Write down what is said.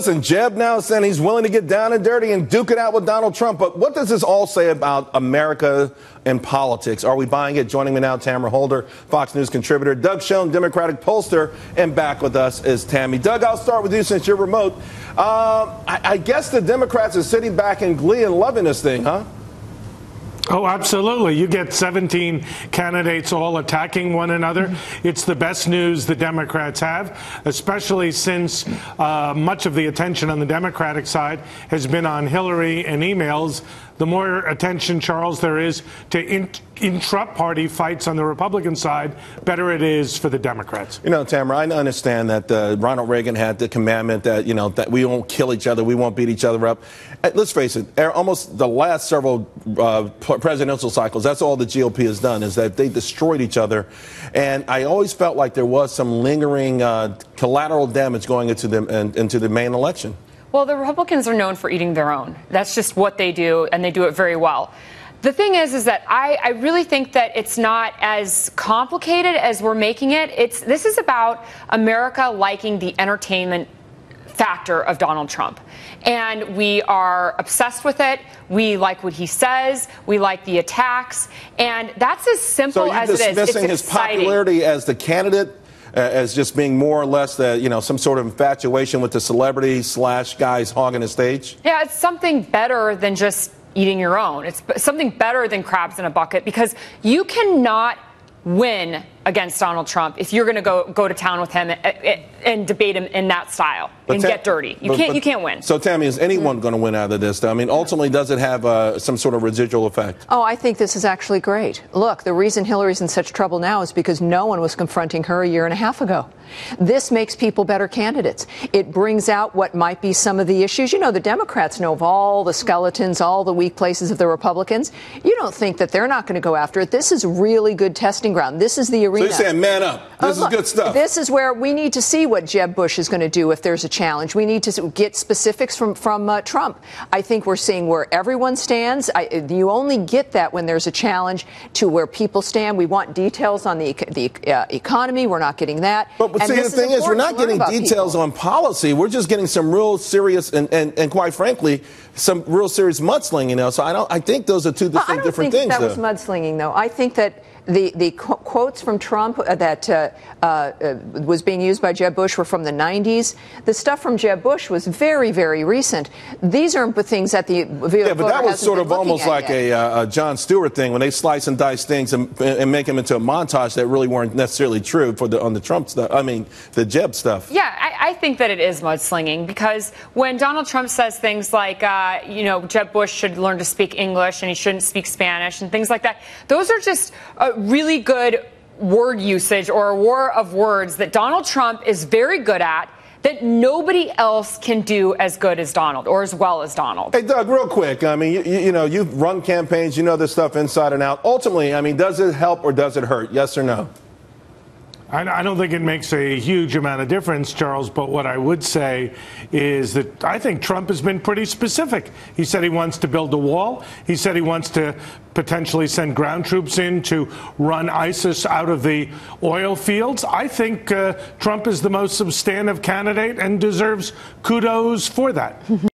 Listen, Jeb now saying he's willing to get down and dirty and duke it out with Donald Trump. But what does this all say about America and politics? Are we buying it? Joining me now, Tamara Holder, Fox News contributor, Doug Schoen, Democratic pollster, and back with us is Tammy. Doug, I'll start with you since you're remote. I guess the Democrats are sitting back in glee and loving this thing, huh? Oh, absolutely. You get 17 candidates all attacking one another. It's the best news the Democrats have, especially since much of the attention on the Democratic side has been on Hillary and emails. The more attention, Charles, there is to intra-party fights on the Republican side, better it is for the Democrats. You know, Tamara, I understand that Ronald Reagan had the commandment that, that we won't kill each other, we won't beat each other up. Let's face it, almost the last several presidential cycles, that's all the GOP has done, is that they destroyed each other. And I always felt like there was some lingering collateral damage going into the main election. Well, the Republicans are known for eating their own. That's just what they do, and they do it very well. The thing is that I really think that it's not as complicated as we're making it. This is about America liking the entertainment factor of Donald Trump. And we are obsessed with it. We like what he says. We like the attacks. And that's as simple as it is. So you're dismissing his popularity as the candidate, as just being more or less some sort of infatuation with the celebrity / guys hogging the stage? Yeah, it's something better than just eating your own. It's something better than crabs in a bucket, because you cannot win against Donald Trump if you're going to go to town with him and debate him in that style and get dirty. You can't win. So, Tammy, is anyone going to win out of this? I mean, ultimately, does it have some sort of residual effect? Oh, I think this is actually great. Look, the reason Hillary's in such trouble now is because no one was confronting her a year and a half ago. This makes people better candidates. It brings out what might be some of the issues. You know, the Democrats know of all the skeletons, all the weak places of the Republicans. You don't think that they're not going to go after it. This is really good testing ground. This is the arena. So you're saying man up. This is good stuff. This is where we need to see what Jeb Bush is going to do if there's a challenge. We need to get specifics from Trump. I think we're seeing where everyone stands. You only get that when there's a challenge to where people stand. We want details on the economy. We're not getting that. But see, the thing is, we're not getting details on policy. We're just getting some real serious and quite frankly, some real serious mudslinging. So I think those are two different things. I don't think that was mudslinging, though. I think that the quotes from Trump that was being used by Jeb Bush were from the 90s. The stuff from Jeb Bush was very, very recent. These are things that the but that was sort of almost like a Jon Stewart thing, when they slice and dice things and make them into a montage that really weren't necessarily true on the Trump stuff. I mean, the Jeb stuff. Yeah, I think that it is mudslinging, because when Donald Trump says things like, Jeb Bush should learn to speak English and he shouldn't speak Spanish and things like that, those are just really good word usage, or a war of words that Donald Trump is very good at, that nobody else can do as good as Donald or as well as Donald. Hey, Doug, real quick. I mean, you've run campaigns. You know this stuff inside and out. Ultimately, I mean, does it help or does it hurt? Yes or no? I don't think it makes a huge amount of difference, Charles, but what I would say is that I think Trump has been pretty specific. He said he wants to build a wall. He said he wants to potentially send ground troops in to run ISIS out of the oil fields. I think Trump is the most substantive candidate and deserves kudos for that.